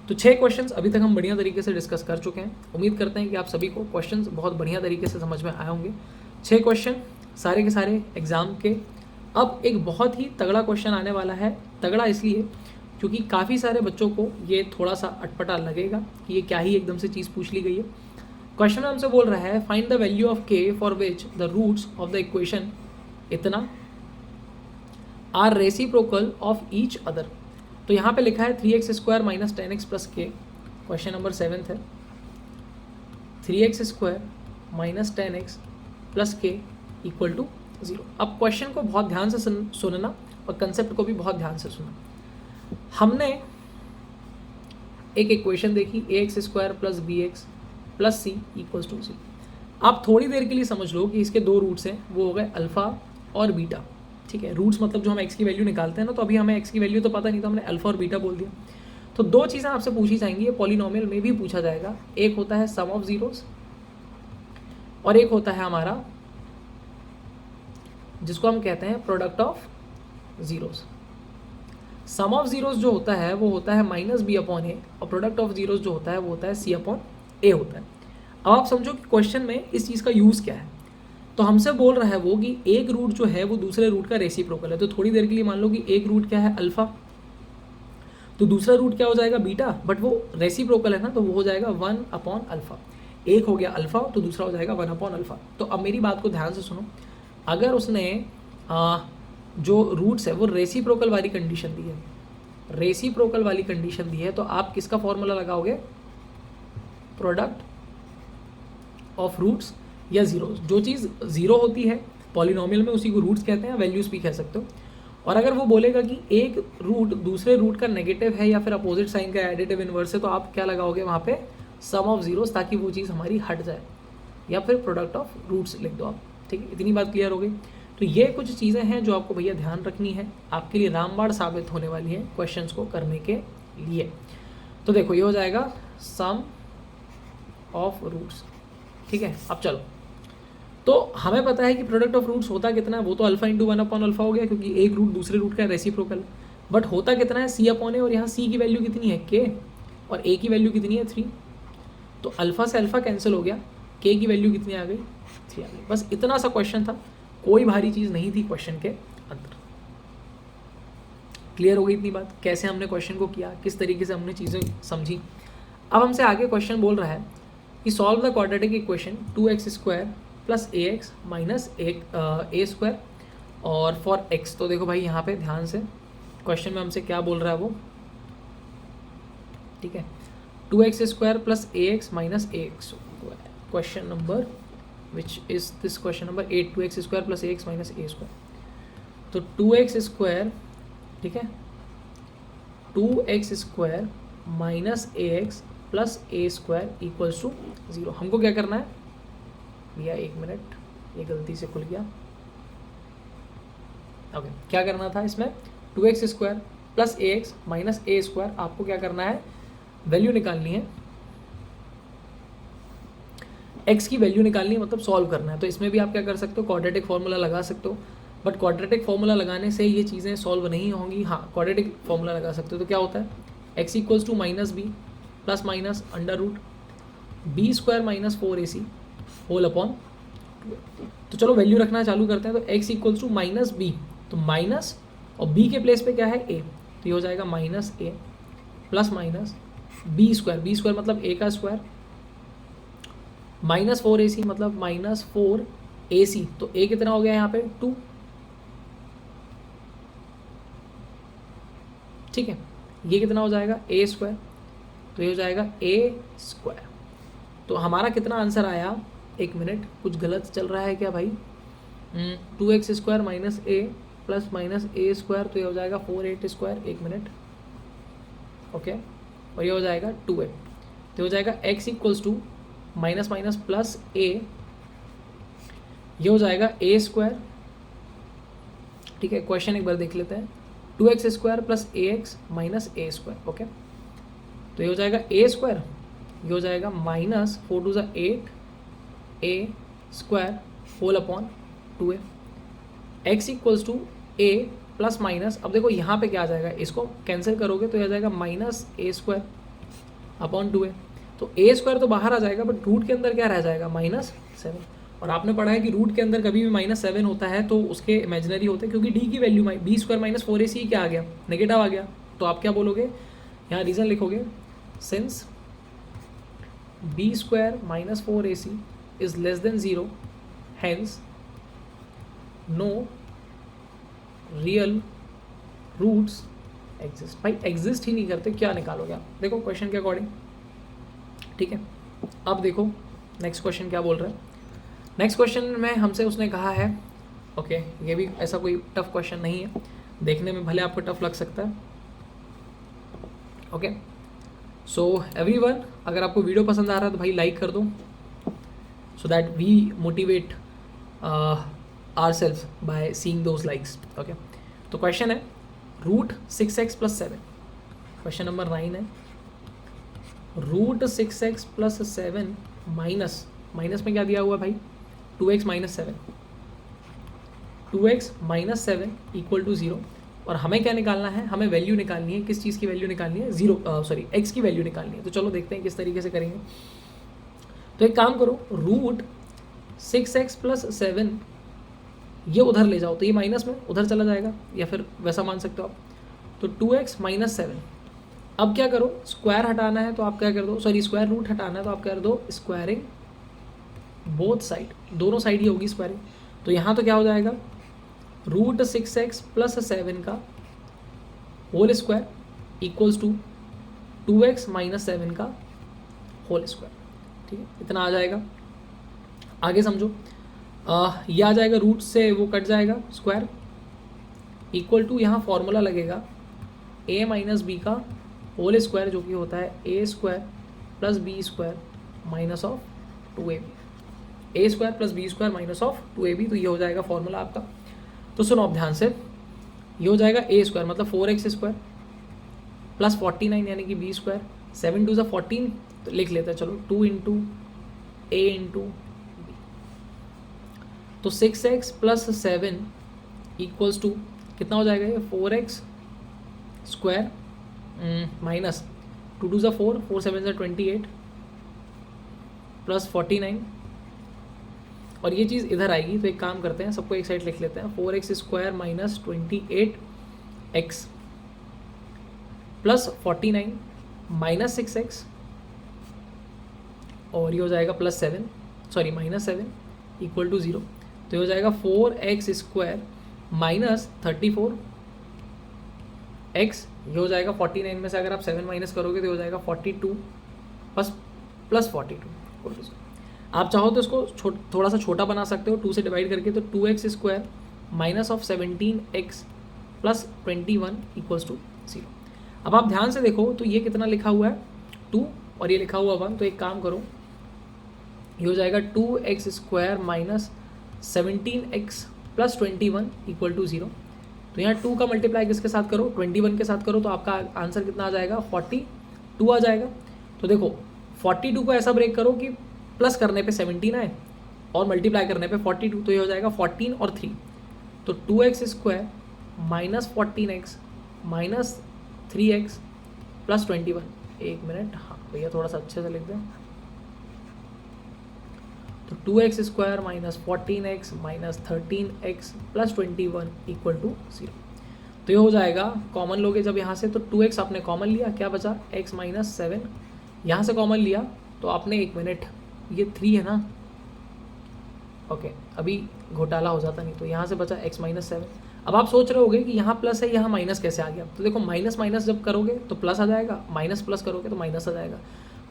तो 6 क्वेश्चंस अभी तक हम बढ़िया तरीके से डिस्कस कर चुके हैं। उम्मीद करते हैं कि आप सभी को क्वेश्चंस बहुत बढ़िया तरीके से समझ में आए होंगे। 6 क्वेश्चन सारे के सारे एग्जाम के। अब एक बहुत ही तगड़ा क्वेश्चन आने वाला है। तगड़ा इसलिए क्योंकि काफ़ी सारे बच्चों को ये थोड़ा सा अटपटा लगेगा कि ये क्या ही एकदम से चीज़ पूछ ली गई है। क्वेश्चन में हमसे बोल रहा है, find the value of k for which the roots of the equation इतना are reciprocal of each other. तो यहाँ पे लिखा है 3x² - 10x + k। Question number 7 है, 3x² - 10x + k = 0। अब क्वेश्चन को बहुत ध्यान से सुनना और कंसेप्ट को भी बहुत ध्यान से सुनना। हमने एक इक्वेशन देखी, ax² + bx + c = 0। आप थोड़ी देर के लिए समझ लो कि इसके 2 रूट्स हैं, वो हो गए अल्फ़ा और बीटा। ठीक है, रूट्स मतलब जो हम x की वैल्यू निकालते हैं ना, तो अभी हमें x की वैल्यू तो पता नहीं, तो हमने अल्फ़ा और बीटा बोल दिया। तो 2 चीज़ें आपसे पूछी जाएंगी, ये पॉलिनोमियल में भी पूछा जाएगा। एक होता है सम ऑफ ज़ीरोस और एक होता है हमारा जिसको हम कहते हैं product of zeros. Sum of zeros जो होता है वो होता है -b/a, और प्रोडक्ट ऑफ ज़ीरोस जो होता है वो होता है c/a होता है। अब आप समझो कि क्वेश्चन में इस चीज़ का यूज़ क्या है। तो हमसे बोल रहा है वो कि एक रूट जो है वो दूसरे रूट का रेसिप्रोकल है। तो थोड़ी देर के लिए मान लो कि एक रूट क्या है? अल्फ़ा, तो दूसरा रूट क्या हो जाएगा? बीटा, बट वो रेसिप्रोकल है ना, तो वो हो जाएगा 1/α। एक हो गया अल्फ़ा तो दूसरा हो जाएगा 1/α। तो अब मेरी बात को ध्यान से सुनो, अगर उसने जो रूट्स है वो रेसिप्रोकल वाली कंडीशन दी है, रेसिप्रोकल वाली कंडीशन दी है, तो आप किसका फॉर्मूला लगाओगे? प्रोडक्ट ऑफ रूट्स या ज़ीरोस। जो चीज़ ज़ीरो होती है पॉलिनोमियल में उसी को रूट्स कहते हैं, वैल्यूज़ भी कह सकते हो। और अगर वो बोलेगा कि एक रूट दूसरे रूट का नेगेटिव है या फिर अपोजिट साइन का एडिटिव इनवर्स है, तो आप क्या लगाओगे वहाँ पे? सम ऑफ ज़ीरोस, ताकि वो चीज़ हमारी हट जाए, या फिर प्रोडक्ट ऑफ रूट्स लिख दो आप। ठीक है, इतनी बात क्लियर हो गई। तो ये कुछ चीज़ें हैं जो आपको भैया ध्यान रखनी है, आपके लिए रामबाण साबित होने वाली है क्वेश्चंस को करने के लिए। तो देखो ये हो जाएगा सम ऑफ रूट्स। ठीक है, अब चलो, तो हमें पता है कि प्रोडक्ट ऑफ रूट्स होता कितना है, वो तो अल्फा × 1/α हो गया, क्योंकि एक रूट दूसरे रूट का रेसिप्रोकल। बट होता कितना है? c/a, और यहाँ c की वैल्यू कितनी है? k, और a की वैल्यू कितनी है? 3। तो अल्फा से अल्फा कैंसिल हो गया, k की वैल्यू कितनी आ गई? 3 आ गई। बस इतना सा क्वेश्चन था, कोई भारी चीज़ नहीं थी क्वेश्चन के अंदर। क्लियर हो गई इतनी बात, कैसे हमने क्वेश्चन को किया, किस तरीके से हमने चीज़ें समझी। अब हमसे आगे क्वेश्चन बोल रहा है कि solve the quadratic equation 2x² + ax - a² और फॉर x। तो देखो भाई यहाँ पे ध्यान से, क्वेश्चन में हमसे क्या बोल रहा है वो, ठीक है, 2x² + ax - ax। Question number which is this question number 8, 2x² + ax - a²। तो 2x², ठीक है, 2x² - ax + a² = 0। हमको क्या करना है भैया? 1 मिनट, ये गलती से खुल गया। ओके, क्या करना था इसमें? 2x² + ax - a²। आपको क्या करना है? वैल्यू निकालनी है, x की वैल्यू निकालनी है, मतलब सॉल्व करना है। तो इसमें भी आप क्या कर सकते हो? क्वाड्रेटिक फार्मूला लगा सकते हो, बट क्वाड्रेटिक फार्मूला लगाने से ये चीज़ें सॉल्व नहीं होंगी। हाँ, क्वाड्रेटिक फार्मूला लगा सकते हो। तो क्या होता है? x = -b ± √b² - 4ac whole upon 2। तो चलो वैल्यू रखना चालू करते हैं। तो x = -b, तो माइनस, और b के प्लेस पे क्या है? a, तो ये हो जाएगा -a ± बी स्क्वायर मतलब ए का स्क्वायर, माइनस 4ac मतलब माइनस 4ac, तो ए कितना हो गया यहाँ पे 2, ठीक है। ये कितना हो जाएगा ए स्क्वायर, तो ये हो जाएगा ए स्क्वायर। तो हमारा कितना आंसर आया, एक मिनट कुछ गलत चल रहा है क्या भाई, 2x स्क्वायर माइनस ए प्लस माइनस ए स्क्वायर, तो ये हो जाएगा 4 स्क्वायर, एक मिनट, ओके, और ये हो जाएगा 2a, तो हो जाएगा x equals to minus minus plus A, ये हो जाएगा ए स्क्वायर, ठीक है। क्वेश्चन एक बार देख लेते हैं, 2x स्क्वायर प्लस ए एक्स माइनस ए स्क्वायर, ओके, तो ये हो जाएगा ए स्क्वायर, ये हो जाएगा माइनस 4 टू ज़ा 8 A square whole upon 2a, x equals to a plus minus, अब देखो यहाँ पे क्या आ जाएगा, इसको कैंसिल करोगे तो ये आ जाएगा माइनस ए स्क्वायर अपॉन 2a, तो ए स्क्वायर तो बाहर आ जाएगा, बट रूट के अंदर क्या रह जाएगा -7, और आपने पढ़ा है कि रूट के अंदर कभी भी -7 होता है तो उसके इमेजिनरी होते हैं, क्योंकि डी की value B square minus 4ac क्या आ गया, नेगेटिव आ गया, तो आप क्या बोलोगे, यहाँ रीज़न लिखोगे, since B square minus 4ac is less than 0, hence no real roots exist. भाई एग्जिस्ट ही नहीं करते, क्या निकालोगे आप, देखो क्वेश्चन के अकॉर्डिंग, ठीक है। अब देखो नेक्स्ट क्वेश्चन क्या बोल रहा है, नेक्स्ट क्वेश्चन में हमसे उसने कहा है, ओके, ये भी ऐसा कोई टफ क्वेश्चन नहीं है, देखने में भले आपको टफ लग सकता है, ओके। सो एवरीवन, अगर आपको वीडियो पसंद आ रहा है तो भाई लाइक कर दो, so that we motivate ourselves by seeing those likes, okay। तो क्वेश्चन है root 6x plus 7, question number 9 है, रूट 6x प्लस 7 माइनस में क्या दिया हुआ भाई, 2x minus 7, 2x minus 7 equal to 0, और हमें क्या निकालना है, हमें वैल्यू निकालनी है, किस चीज़ की वैल्यू निकालनी है, x की वैल्यू निकालनी है। तो चलो देखते हैं किस तरीके से करेंगे। तो एक काम करो, रूट 6x प्लस 7 ये उधर ले जाओ, तो ये माइनस में उधर चला जाएगा, या फिर वैसा मान सकते हो आप, तो 2x माइनस 7। अब क्या करो, स्क्वायर हटाना है तो आप क्या कर दो, सॉरी स्क्वायर रूट हटाना है तो आप कर दो स्क्वायरिंग बोथ साइड, दोनों साइड ही होगी स्क्वायरिंग। तो यहाँ तो क्या हो जाएगा, रूट 6x प्लस 7 का whole square equals to 2x minus 7 का होल स्क्वायर, ठीक है, इतना आ जाएगा। आगे समझो, ये आ जाएगा, रूट से वो कट जाएगा स्क्वायर, इक्वल टू यहाँ फॉर्मूला लगेगा a माइनस बी का होल स्क्वायर, जो कि होता है A square plus B square minus of 2ab, A square plus B square minus of 2ab, तो ये हो जाएगा फॉर्मूला आपका। तो सुनो अब ध्यान से, ये हो जाएगा ए स्क्वायर मतलब 4x स्क्वायर प्लस 49 यानी कि बी स्क्वायर, 7 टू ज़ा 14, तो लिख लेते हैं चलो, 2 इंटू ए इंटू बी, तो 6x प्लस 7 इक्वल्स टू कितना हो जाएगा, ये 4x स्क्वायर माइनस 2 टू ज़ा 4, 4 7 ज़ा 28 प्लस 49, और ये चीज़ इधर आएगी, तो एक काम करते हैं, सबको एक साइड लिख लेते हैं, 4x square minus 28x plus 49 minus 6x, और ये हो जाएगा plus 7, sorry minus 7 equal to 0, तो ये हो जाएगा 4x स्क्वायर माइनस 34x, ये हो जाएगा 49 में से अगर आप 7 माइनस करोगे तो हो जाएगा 42 प्लस 42। आप चाहो तो इसको थोड़ा सा छोटा बना सकते हो, 2 से डिवाइड करके, तो 2x square minus of 17x plus 21 equals to 0। अब आप ध्यान से देखो तो ये कितना लिखा हुआ है 2 और ये लिखा हुआ 1, तो एक काम करो, ये हो जाएगा 2x square minus 17x plus 21 equal to 0। तो यहाँ 2 का मल्टीप्लाई किसके साथ करो, 21 के साथ करो, तो आपका आंसर कितना आ जाएगा, 42 आ जाएगा। तो देखो 42 को ऐसा ब्रेक करो कि प्लस करने पे 17 आए और मल्टीप्लाई करने पे 42, तो ये हो जाएगा 14 और 3, तो 2x square minus 14x minus 3x plus 21। एक मिनट, हाँ भैया थोड़ा सा अच्छे से लिख दें, तो 2x square minus 14x minus 13x plus 21 equal to 0। तो ये हो जाएगा, कॉमन लोगे जब यहाँ से तो 2x आपने कॉमन लिया, क्या बचा x माइनस 7, यहाँ से कॉमन लिया तो आपने 1 मिनट, ये 3 है ना, ओके अभी घोटाला हो जाता नहीं, तो यहाँ से बचा x माइनस 7। अब आप सोच रहे होगे कि यहाँ प्लस है, यहाँ माइनस कैसे आ गया, तो देखो माइनस माइनस जब करोगे तो प्लस आ जाएगा, माइनस प्लस करोगे तो माइनस आ जाएगा।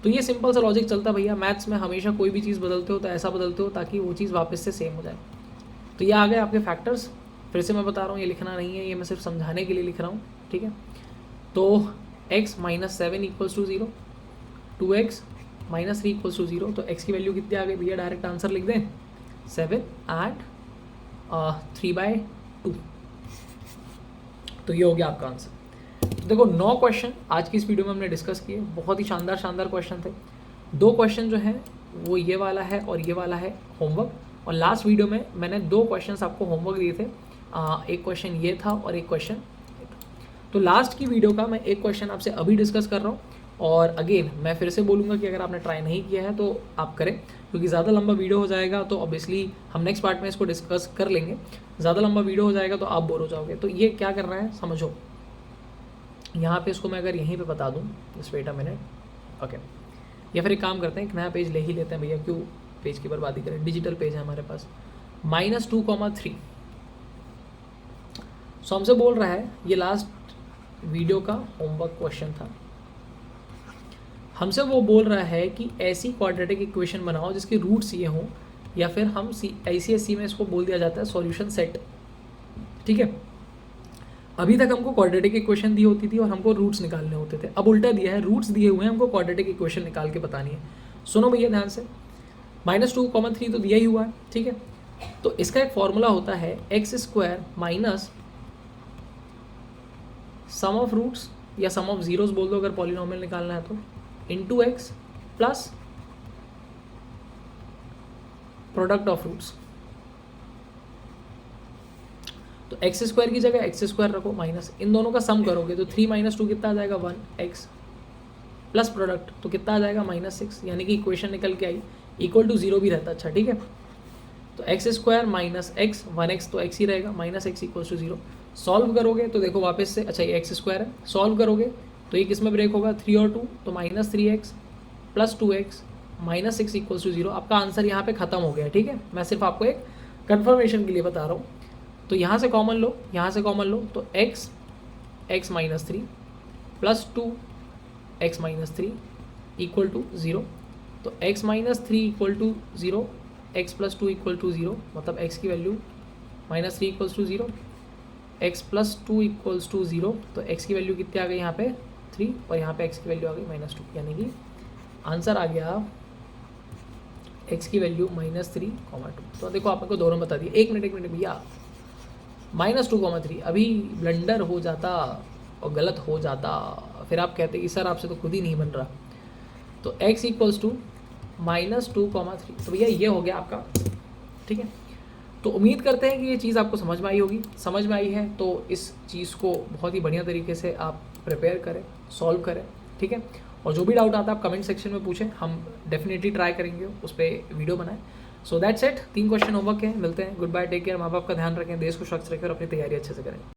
तो ये सिंपल सा लॉजिक चलता है भैया, मैथ्स में हमेशा कोई भी चीज़ बदलते हो तो ऐसा बदलते हो ताकि वो चीज़ वापस से सेम हो जाए। तो ये आ गए आपके फैक्टर्स, फिर से मैं बता रहा हूँ ये लिखना नहीं है, ये मैं सिर्फ समझाने के लिए लिख रहा हूँ, ठीक है। तो x minus 7 equals to 0, 2x minus 3 equals to 0, तो x की वैल्यू कितनी आ गई भैया, डायरेक्ट आंसर लिख दें 7 एट 3/2। तो ये हो गया आपका आंसर। तो देखो 9 क्वेश्चन आज की इस वीडियो में हमने डिस्कस किए, बहुत ही शानदार शानदार क्वेश्चन थे। 2 क्वेश्चन जो हैं वो ये वाला है और ये वाला है होमवर्क, और लास्ट वीडियो में मैंने 2 क्वेश्चंस आपको होमवर्क दिए थे, एक क्वेश्चन ये था और एक क्वेश्चन। तो लास्ट की वीडियो का मैं एक क्वेश्चन आपसे अभी डिस्कस कर रहा हूँ, और अगेन मैं फिर से बोलूँगा कि अगर आपने ट्राई नहीं किया है तो आप करें, क्योंकि ज़्यादा लंबा वीडियो हो जाएगा तो ऑब्वियसली हम नेक्स्ट पार्ट में इसको डिस्कस कर लेंगे। ज़्यादा लंबा वीडियो हो जाएगा तो आप बोर हो जाओगे। तो ये क्या करना है समझो, यहाँ पे इसको मैं अगर यहीं पे बता दूँ, just wait a minute, okay. या फिर एक काम करते हैं, एक नया पेज ले ही लेते हैं भैया, क्यों पेज की बर्बादी करें, डिजिटल पेज है हमारे पास। -2,3 सो हमसे बोल रहा है, ये लास्ट वीडियो का होमवर्क क्वेश्चन था, हमसे वो बोल रहा है कि ऐसी क्वाड्रेटिक इक्वेशन बनाओ जिसके रूट्स ये हों, या फिर हम ICSE में इसको बोल दिया जाता है सॉल्यूशन सेट, ठीक है। अभी तक हमको क्वाड्रेटिक इक्वेशन दी होती थी और हमको रूट्स निकालने होते थे, अब उल्टा दिया है, रूट्स दिए हुए हैं, हमको क्वाड्रेटिक इक्वेशन निकाल के बतानी है। सुनो भैया ध्यान से, -2,3 तो दिया ही हुआ है, ठीक है। तो इसका एक फॉर्मूला होता है x² minus sum of roots, या सम ऑफ जीरोस बोल दो अगर पॉलिनोमियल निकालना है तो, into x plus product of roots. तो x² की जगह x² रखो, माइनस इन दोनों का सम करोगे तो 3 - 2 कितना आ जाएगा 1x, प्लस प्रोडक्ट तो कितना आ जाएगा -6, यानी कि इक्वेशन निकल के आई, इक्वल टू 0 भी रहता, अच्छा ठीक है। तो x² माइनस x, 1x तो x ही रहेगा, -x इक्वल्स टू 0। सॉल्व करोगे तो देखो वापस से, अच्छा ये x² है, सॉल्व करोगे तो ये किस में ब्रेक होगा, 3 और 2 तो -3x plus 2x -6 equals to 0। आपका आंसर यहाँ पे खत्म हो गया, ठीक है। मैं सिर्फ आपको एक कन्फर्मेशन के लिए बता रहा हूँ। तो यहाँ से कॉमन लो, यहाँ से कॉमन लो, तो x minus 3 plus 2x minus 3 equal to 0। तो x minus 3 equal to 0, x plus 2 equal to 0, मतलब x की value -3 equals to 0, x plus 2 equals to 0, तो x की वैल्यू कितनी आ गई यहाँ पे 3, और यहाँ पे x की वैल्यू आ गई -2, यानी कि आंसर आ गया x की वैल्यू -3,2। तो देखो आपको दोनों बता दिए। एक मिनट भैया, -2,3 अभी ब्लंडर हो जाता और गलत हो जाता, फिर आप कहते कि सर आपसे तो खुद ही नहीं बन रहा। तो x इक्वल्स टू -2,3, तो भैया ये हो गया आपका, ठीक है। तो उम्मीद करते हैं कि ये चीज़ आपको समझ में आई होगी। समझ में आई है तो इस चीज़ को बहुत ही बढ़िया तरीके से आप प्रिपेयर करें, सॉल्व करें, ठीक है। और जो भी डाउट आता है आप कमेंट सेक्शन में पूछें, हम डेफिनेटली ट्राई करेंगे उस पर वीडियो बनाएं। So that's it, 3 question homework है, मिलते हैं, गुड बाय, टेक केयर, माँ बाप का ध्यान रखें, देश को सुरक्षित रखें और अपनी तैयारी अच्छे से करें।